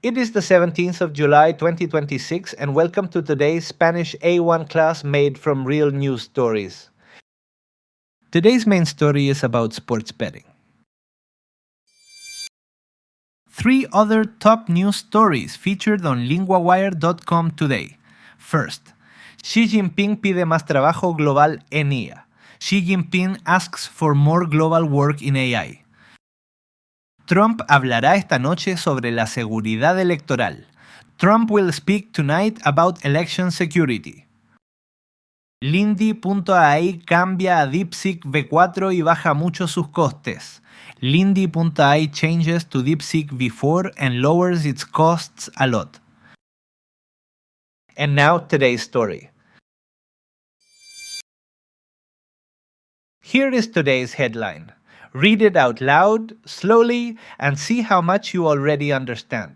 It is the 17th of July 2026 and welcome to today's Spanish A1 class made from real news stories. Today's main story is about sports betting. 3 other top news stories featured on LINGUAWIRE.com today. First, Xi Jinping pide más trabajo global en IA. Xi Jinping asks for more global work in AI. Trump hablará esta noche sobre la seguridad electoral. Trump will speak tonight about election security. Lindy.ai cambia a DeepSeek V4 y baja mucho sus costes. Lindy.ai changes to DeepSeek V4 and lowers its costs a lot. And now today's story. Here is today's headline. Read it out loud, slowly, and see how much you already understand.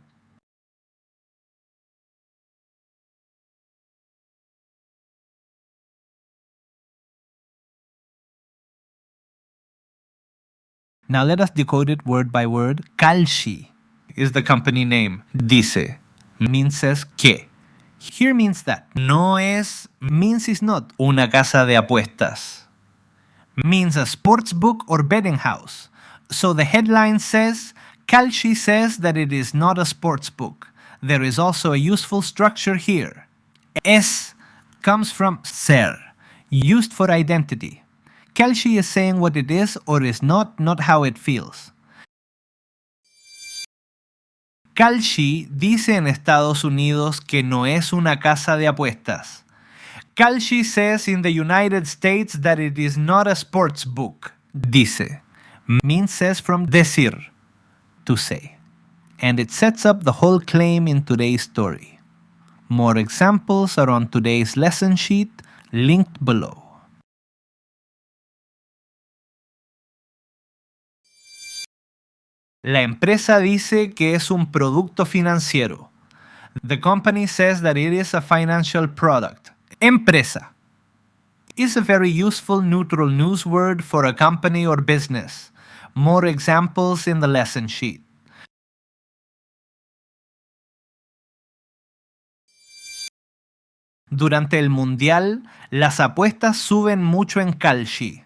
Now let us decode it word by word. Kalshi is the company name. Dice means says que. Here means that. No es means is not. Una casa de apuestas means a sportsbook or betting house. So the headline says, Kalshi says that it is not a sportsbook. There is also a useful structure here. Es comes from ser, used for identity. Kalshi is saying what it is or is not how it feels. Kalshi dice en Estados Unidos que no es una casa de apuestas. Kalshi says in the United States that it is not a sports book. Dice means says from decir, to say. And it sets up the whole claim in today's story. More examples are on today's lesson sheet, linked below. La empresa dice que es un producto financiero. The company says that it is a financial product. Empresa is a very useful neutral news word for a company or business. More examples in the lesson sheet. Durante el Mundial, las apuestas suben mucho en Kalshi.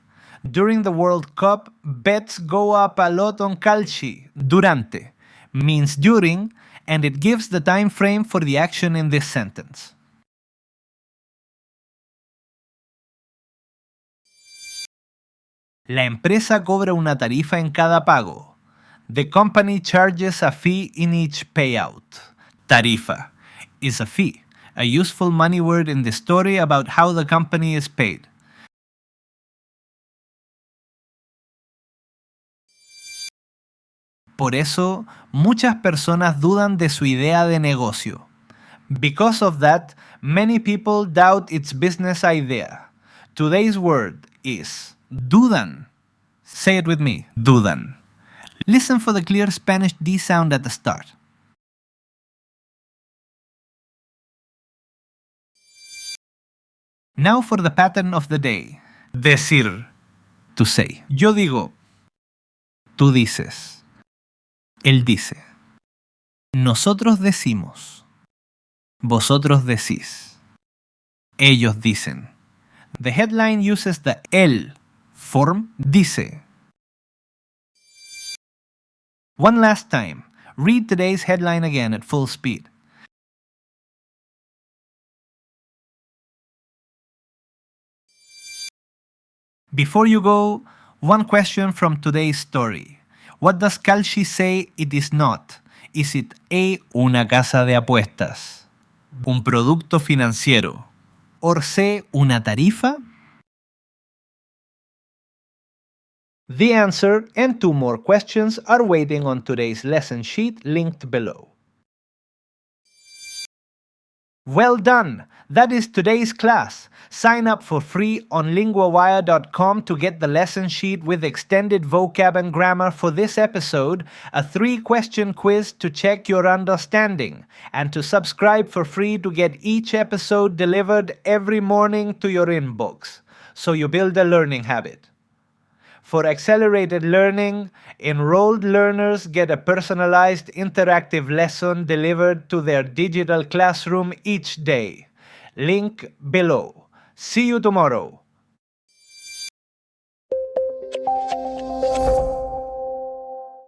During the World Cup, bets go up a lot on Kalshi. Durante means during, and it gives the time frame for the action in this sentence. La empresa cobra una tarifa en cada pago. The company charges a fee in each payout. Tarifa is a fee, a useful money word in the story about how the company is paid. Por eso, muchas personas dudan de su idea de negocio. Because of that, many people doubt its business idea. Today's word is dudan. Say it with me, dudan. Listen for the clear Spanish D sound at the start. Now for the pattern of the day. Decir, to say. Yo digo, tú dices. Él dice. Nosotros decimos. Vosotros decís. Ellos dicen. The headline uses the él form, dice. One last time, read today's headline again at full speed. Before you go, one question from today's story. What does Kalshi say it is not? Is it A, una casa de apuestas, un producto financiero, or C, una tarifa? The answer and 2 more questions are waiting on today's lesson sheet linked below. Well done! That is today's class. Sign up for free on linguawire.com to get the lesson sheet with extended vocab and grammar for this episode, a 3-question quiz to check your understanding, and to subscribe for free to get each episode delivered every morning to your inbox, so you build a learning habit. For accelerated learning, enrolled learners get a personalized interactive lesson delivered to their digital classroom each day. Link below. See you tomorrow.